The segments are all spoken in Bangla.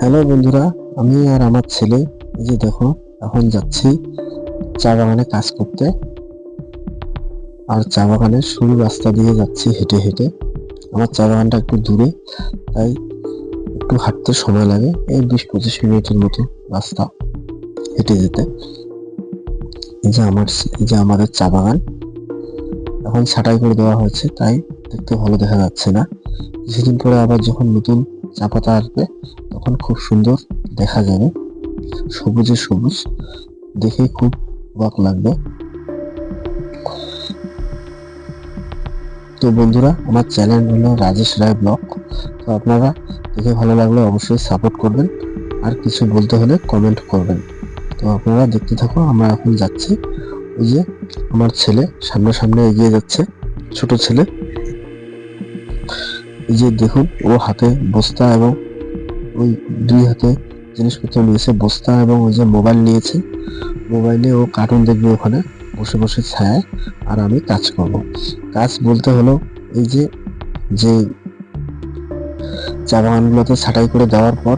হ্যালো বন্ধুরা, আমি আর আমার ছেলে এই যে দেখো এখন যাচ্ছি চা বাগানে কাজ করতে। আর চা বাগানের সরু রাস্তা দিয়ে যাচ্ছি হেঁটে হেঁটে। আমার চা বাগানটা একটু দূরে, তাই একটু হাঁটতে সময় লাগে, এই 20-25 মিনিটের মতো রাস্তা হেঁটে যেতে। এই যে আমাদের চা বাগান এখন ছাঁটাই করে দেওয়া হয়েছে, তাই দেখতে ভালো দেখা যাচ্ছে না। কিছুদিন পরে আবার যখন নতুন চা পাতা আসবে তখন খুব সুন্দর দেখা যাবে, সবুজে সবুজ, দেখে খুব অবাক লাগবে। তো বন্ধুরা, আমার চ্যানেল হলো রাজেশ রায় ব্লগ। তো আপনারা দেখে ভালো লাগলে অবশ্যই সাপোর্ট করবেন, আর কিছু বলতে হলে কমেন্ট করবেন। তো আপনারা দেখতে থাকো, আমরা এখন যাচ্ছি। ওই যে আমার ছেলে সামনে সামনে এগিয়ে যাচ্ছে, ছোট ছেলে। এই যে দেখুন, ও হাতে বস্তা এবং ওই দুই হাতে জিনিসপত্র নিয়েছে, বস্তা এবং ওই যে মোবাইল নিয়েছে। মোবাইলে ও কার্টুন দেখবে ওখানে বসে বসে ছায়ায়, আর আমি কাজ করব। কাজ বলতে হলো এই যে যে চা বাগানগুলোতে ছাঁটাই করে দেওয়ার পর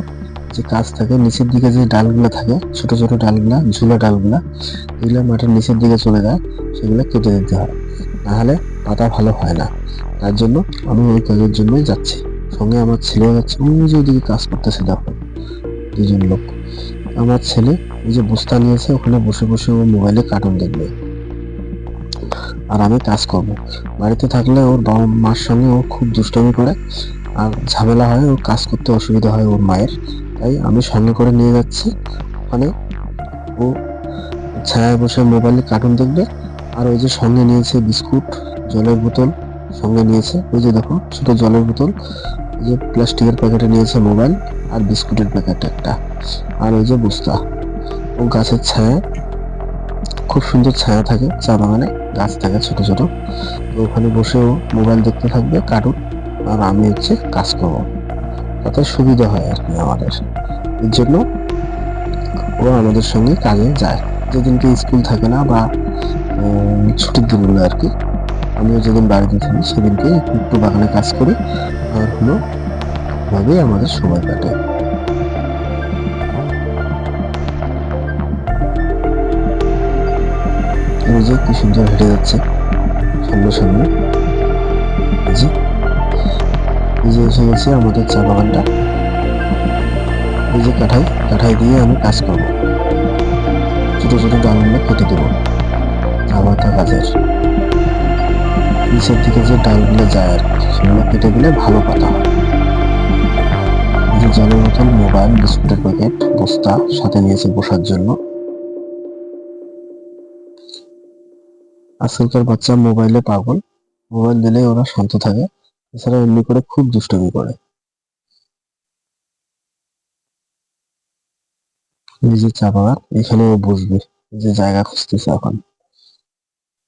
যে কাজ থাকে, নিচের দিকে যে ডালগুলো থাকে, ছোট ছোট ডালগুলা, ঝুলা ডালগুলা, এগুলো মাটির নিচের দিকে চলে যায়, সেগুলো কেটে দিতে হয়, নাহলে পাতা ভালো হয় না। তার জন্য আমি ওই কাজের জন্যই যাচ্ছি, সঙ্গে আমার ছেলেও যাচ্ছে। ওই যে ওইদিকে কাজ করতেছে দেখো, দুজন লোক। আমার ছেলে ওই যে বস্তা নিয়েছে, ওখানে বসে বসে ও মোবাইলে কার্টুন দেখবে, আর আমি কাজ করব। বাড়িতে থাকলে ওর বাবা মার সঙ্গে ও খুব দুষ্টামি করে, আর ঝামেলা হয়, ও কাজ করতে অসুবিধা হয় ওর মায়ের। তাই আমি সঙ্গে করে নিয়ে যাচ্ছি ওখানে। ও ছায়ায় বসে মোবাইলে কার্টুন দেখবে। আর ওই যে সঙ্গে নিয়েছে বিস্কুট, জলের বোতল সঙ্গে নিয়েছে। ওই যে দেখো ছোট জলের বোতল, ওই যে প্লাস্টিকের প্যাকেটে নিয়েছে মোবাইল, আর বিস্কুটের প্যাকেট একটা, আর ওই যে বস্তা। ও গাছের ছায়া, খুব সুন্দর ছায়া থাকে চা বাগানে, গাছ থাকে ছোট ছোট। তো ওখানে বসেও মোবাইল দেখতে থাকবে কার্টুন, আর আমি হচ্ছে কাজ করবো। তাতে সুবিধা হয় আর কি আমাদের। এর জন্য ও আমাদের সঙ্গে কাজে যায়, যেদিনকে স্কুল থাকে না বা ছুটির দিনগুলো আর কি। আমিও যেদিন বাড়িতে থাকি সেদিনকে একটু একটু বাগানে কাজ করি, আর হলো ভাবেই আমাদের সময় কাটে। এই যে কি সুন্দর হেঁটে যাচ্ছে সামনে সামনে। জি, এই যে এসে গেছে আমাদের চা বাগানটা। এই যে কাঠাই কাঠাই দিয়ে আমি কাজ করব, ছোট ছোট ডালগুলো কেটে দেবো চা পাতা গাছের নিচের দিকে যে ডালগুলো যায় আর কি, সেগুলো কেটে দিলে ভালো পাতা হয়। এই যে জলের বোতল, মোবাইল, বিস্কুটের প্যাকেট, বস্তা সাথে নিয়েছে বসার জন্য। আজকালকার বাচ্চা মোবাইলে পাগল, মোবাইল দিলে ওরা শান্ত থাকে, এছাড়া এমনি করে খুব দুষ্টুমি করে। এই যে চা বাগান, এখানেও বসবে, এই যে জায়গা খুঁজতেছে এখন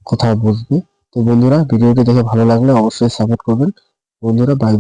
কোথায় বসবে। তো বন্ধুরা, ভিডিওটি দেখে ভালো লাগলে অবশ্যই সাপোর্ট করবেন বন্ধুরা। বাই।